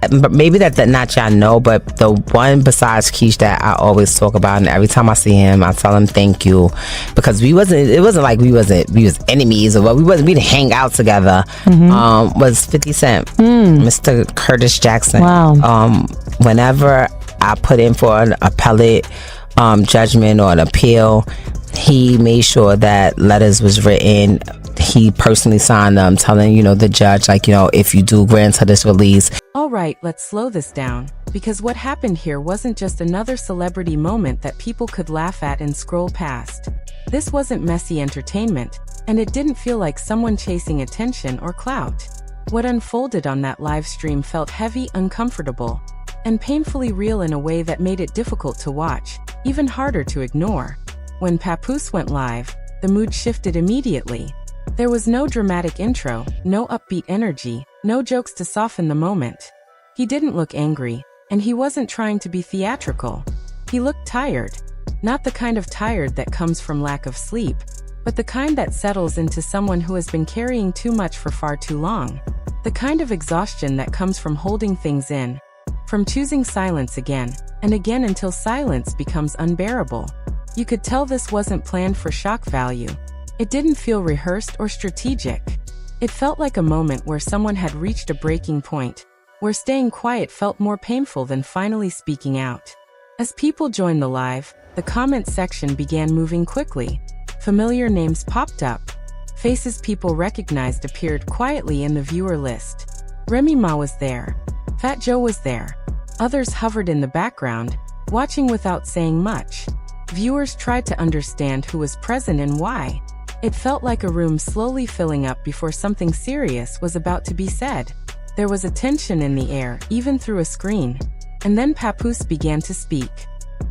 But maybe that not y'all know, but the one besides Keish that I always talk about, and every time I see him, I tell him thank you, because it wasn't like we was enemies, or we didn't hang out together. Was 50 Cent, Mr. Curtis Jackson. Wow. Whenever I put in for an appellate judgment or an appeal, he made sure that letters was written. He personally signed them, telling, the judge, if you do grant her this release. All right, let's slow this down, because what happened here wasn't just another celebrity moment that people could laugh at and scroll past. This wasn't messy entertainment, and it didn't feel like someone chasing attention or clout. What unfolded on that live stream felt heavy, uncomfortable, and painfully real in a way that made it difficult to watch, even harder to ignore. When Papoose went live, the mood shifted immediately. There was no dramatic intro, no upbeat energy, no jokes to soften the moment. He didn't look angry, and he wasn't trying to be theatrical. He looked tired. Not the kind of tired that comes from lack of sleep, but the kind that settles into someone who has been carrying too much for far too long. The kind of exhaustion that comes from holding things in, from choosing silence again and again until silence becomes unbearable. You could tell this wasn't planned for shock value. It didn't feel rehearsed or strategic. It felt like a moment where someone had reached a breaking point, where staying quiet felt more painful than finally speaking out. As people joined the live, the comment section began moving quickly. Familiar names popped up. Faces people recognized appeared quietly in the viewer list. Remy Ma was there. Fat Joe was there. Others hovered in the background, watching without saying much. Viewers tried to understand who was present and why. It felt like a room slowly filling up before something serious was about to be said. There was a tension in the air, even through a screen. And then Papoose began to speak.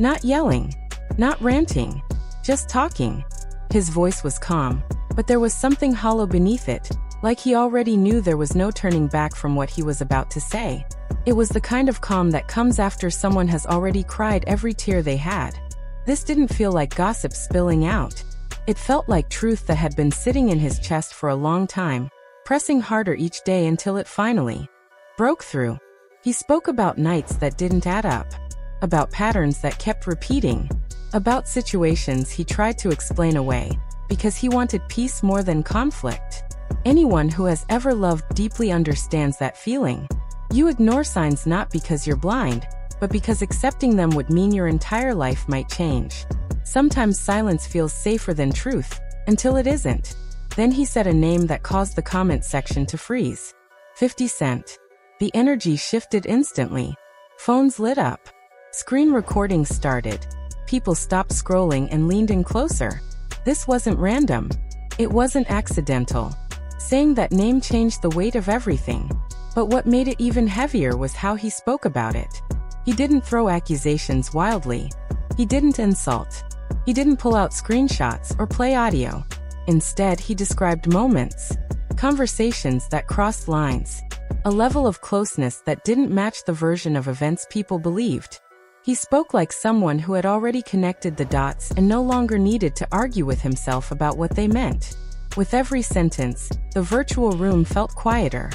Not yelling, not ranting, just talking. His voice was calm, but there was something hollow beneath it, like he already knew there was no turning back from what he was about to say. It was the kind of calm that comes after someone has already cried every tear they had. This didn't feel like gossip spilling out. It felt like truth that had been sitting in his chest for a long time, pressing harder each day until it finally broke through. He spoke about nights that didn't add up, about patterns that kept repeating, about situations he tried to explain away, because he wanted peace more than conflict. Anyone who has ever loved deeply understands that feeling. You ignore signs not because you're blind, but because accepting them would mean your entire life might change. Sometimes silence feels safer than truth, until it isn't. Then he said a name that caused the comment section to freeze. 50 Cent. The energy shifted instantly. Phones lit up. Screen recordings started. People stopped scrolling and leaned in closer. This wasn't random. It wasn't accidental. Saying that name changed the weight of everything. But what made it even heavier was how he spoke about it. He didn't throw accusations wildly. He didn't insult. He didn't pull out screenshots or play audio. Instead, he described moments, conversations that crossed lines, a level of closeness that didn't match the version of events people believed. He spoke like someone who had already connected the dots and no longer needed to argue with himself about what they meant. With every sentence, the virtual room felt quieter.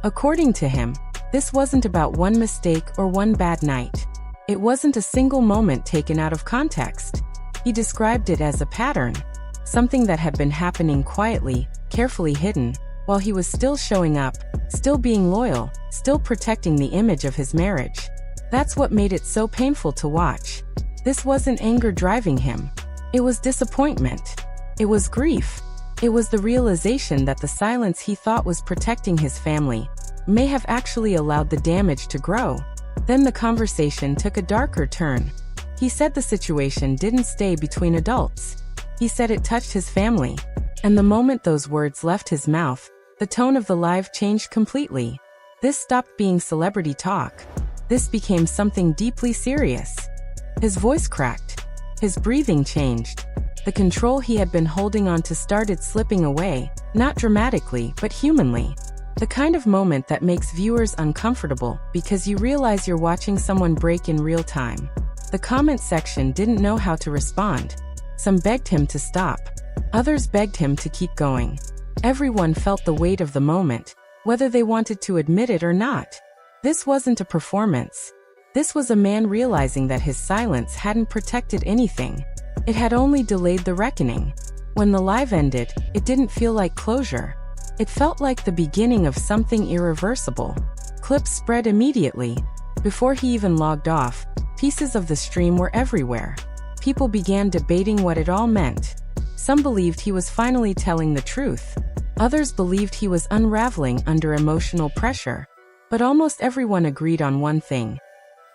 According to him, this wasn't about one mistake or one bad night. It wasn't a single moment taken out of context. He described it as a pattern, something that had been happening quietly, carefully hidden, while he was still showing up, still being loyal, still protecting the image of his marriage. That's what made it so painful to watch. This wasn't anger driving him. It was disappointment. It was grief. It was the realization that the silence he thought was protecting his family may have actually allowed the damage to grow. Then the conversation took a darker turn. He said the situation didn't stay between adults. He said it touched his family. And the moment those words left his mouth, the tone of the live changed completely. This stopped being celebrity talk. This became something deeply serious. His voice cracked. His breathing changed. The control he had been holding on to started slipping away, not dramatically, but humanly. The kind of moment that makes viewers uncomfortable because you realize you're watching someone break in real time. The comment section didn't know how to respond. Some begged him to stop. Others begged him to keep going. Everyone felt the weight of the moment, whether they wanted to admit it or not. This wasn't a performance. This was a man realizing that his silence hadn't protected anything. It had only delayed the reckoning. When the live ended, it didn't feel like closure. It felt like the beginning of something irreversible. Clips spread immediately. Before he even logged off, pieces of the stream were everywhere. People began debating what it all meant. Some believed he was finally telling the truth. Others believed he was unraveling under emotional pressure. But almost everyone agreed on one thing.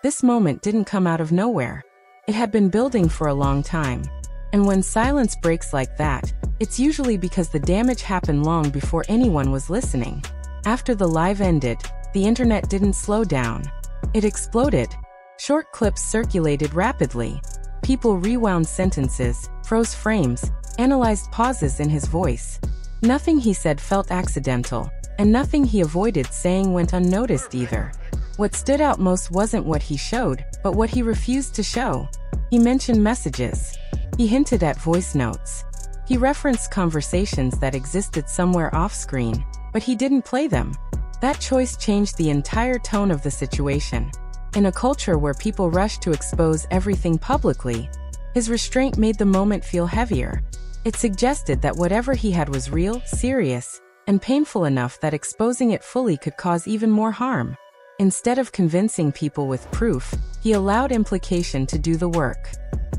This moment didn't come out of nowhere. It had been building for a long time. And when silence breaks like that, it's usually because the damage happened long before anyone was listening. After the live ended, the internet didn't slow down. It exploded. Short clips circulated rapidly. People rewound sentences, froze frames, analyzed pauses in his voice. Nothing he said felt accidental, and nothing he avoided saying went unnoticed either. What stood out most wasn't what he showed, but what he refused to show. He mentioned messages. He hinted at voice notes. He referenced conversations that existed somewhere off-screen, but he didn't play them. That choice changed the entire tone of the situation. In a culture where people rush to expose everything publicly, his restraint made the moment feel heavier. It suggested that whatever he had was real, serious, and painful enough that exposing it fully could cause even more harm. Instead of convincing people with proof, he allowed implication to do the work.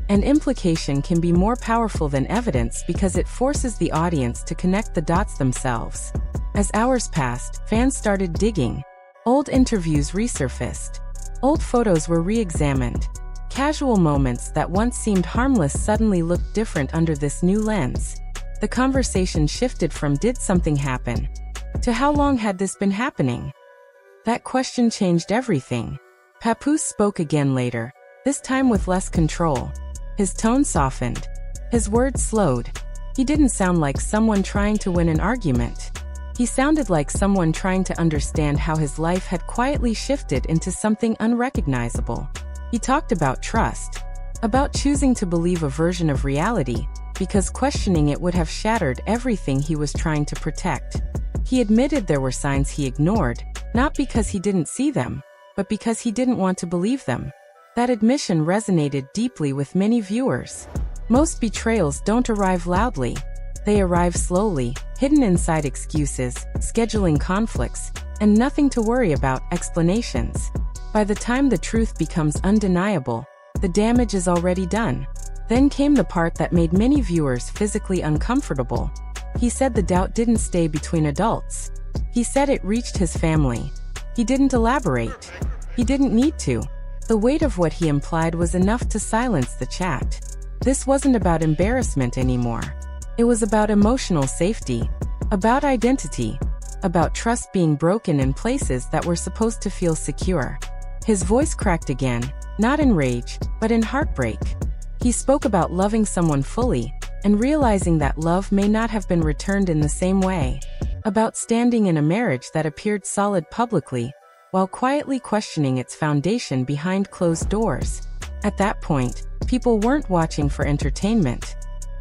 And implication can be more powerful than evidence because it forces the audience to connect the dots themselves. As hours passed, fans started digging. Old interviews resurfaced. Old photos were re-examined. Casual moments that once seemed harmless suddenly looked different under this new lens. The conversation shifted from "did something happen?" to "how long had this been happening?" That question changed everything. Papoose spoke again later, this time with less control. His tone softened. His words slowed. He didn't sound like someone trying to win an argument. He sounded like someone trying to understand how his life had quietly shifted into something unrecognizable. He talked about trust, about choosing to believe a version of reality, because questioning it would have shattered everything he was trying to protect. He admitted there were signs he ignored, not because he didn't see them, but because he didn't want to believe them. That admission resonated deeply with many viewers. Most betrayals don't arrive loudly. They arrive slowly, hidden inside excuses, scheduling conflicts, and nothing to worry about, explanations. By the time the truth becomes undeniable, the damage is already done. Then came the part that made many viewers physically uncomfortable. He said the doubt didn't stay between adults. He said it reached his family. He didn't elaborate. He didn't need to. The weight of what he implied was enough to silence the chat. This wasn't about embarrassment anymore. It was about emotional safety, about identity, about trust being broken in places that were supposed to feel secure. His voice cracked again, not in rage, but in heartbreak. He spoke about loving someone fully, and realizing that love may not have been returned in the same way. About standing in a marriage that appeared solid publicly, while quietly questioning its foundation behind closed doors. At that point, people weren't watching for entertainment.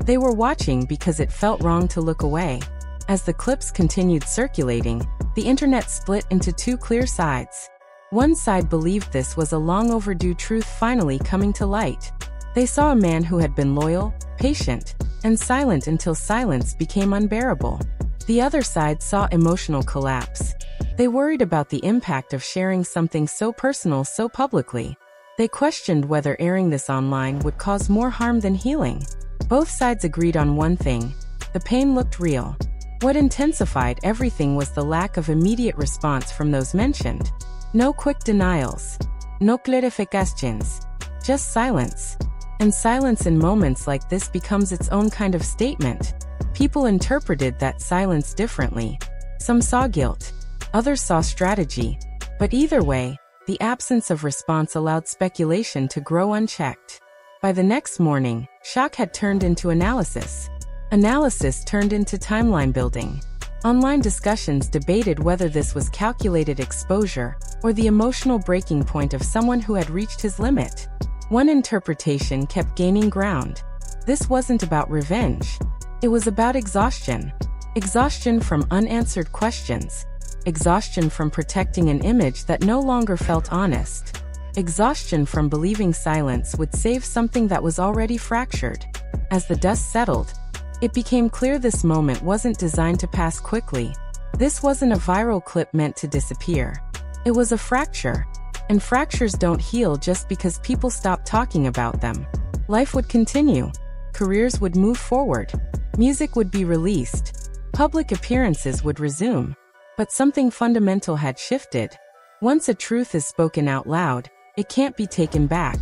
They were watching because it felt wrong to look away. As the clips continued circulating, the internet split into two clear sides. One side believed this was a long overdue truth finally coming to light. They saw a man who had been loyal, patient, and silent until silence became unbearable. The other side saw emotional collapse. They worried about the impact of sharing something so personal so publicly. They questioned whether airing this online would cause more harm than healing. Both sides agreed on one thing: the pain looked real. What intensified everything was the lack of immediate response from those mentioned. No quick denials. No clarifications. Just silence. And silence in moments like this becomes its own kind of statement. People interpreted that silence differently. Some saw guilt. Others saw strategy. But either way, the absence of response allowed speculation to grow unchecked. By the next morning, shock had turned into analysis. Analysis turned into timeline building. Online discussions debated whether this was calculated exposure or the emotional breaking point of someone who had reached his limit. One interpretation kept gaining ground. This wasn't about revenge. It was about exhaustion. Exhaustion from unanswered questions. exhaustion from protecting an image that no longer felt honest, exhaustion from believing silence would save something that was already fractured. As the dust settled, it became clear this moment wasn't designed to pass quickly. This wasn't a viral clip meant to disappear. It was a fracture. And fractures don't heal just because people stop talking about them. Life would continue. Careers would move forward. Music would be released. Public appearances would resume. But something fundamental had shifted. Once a truth is spoken out loud, it can't be taken back.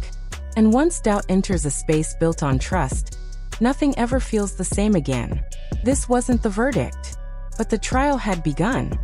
And once doubt enters a space built on trust, nothing ever feels the same again. This wasn't the verdict. But the trial had begun.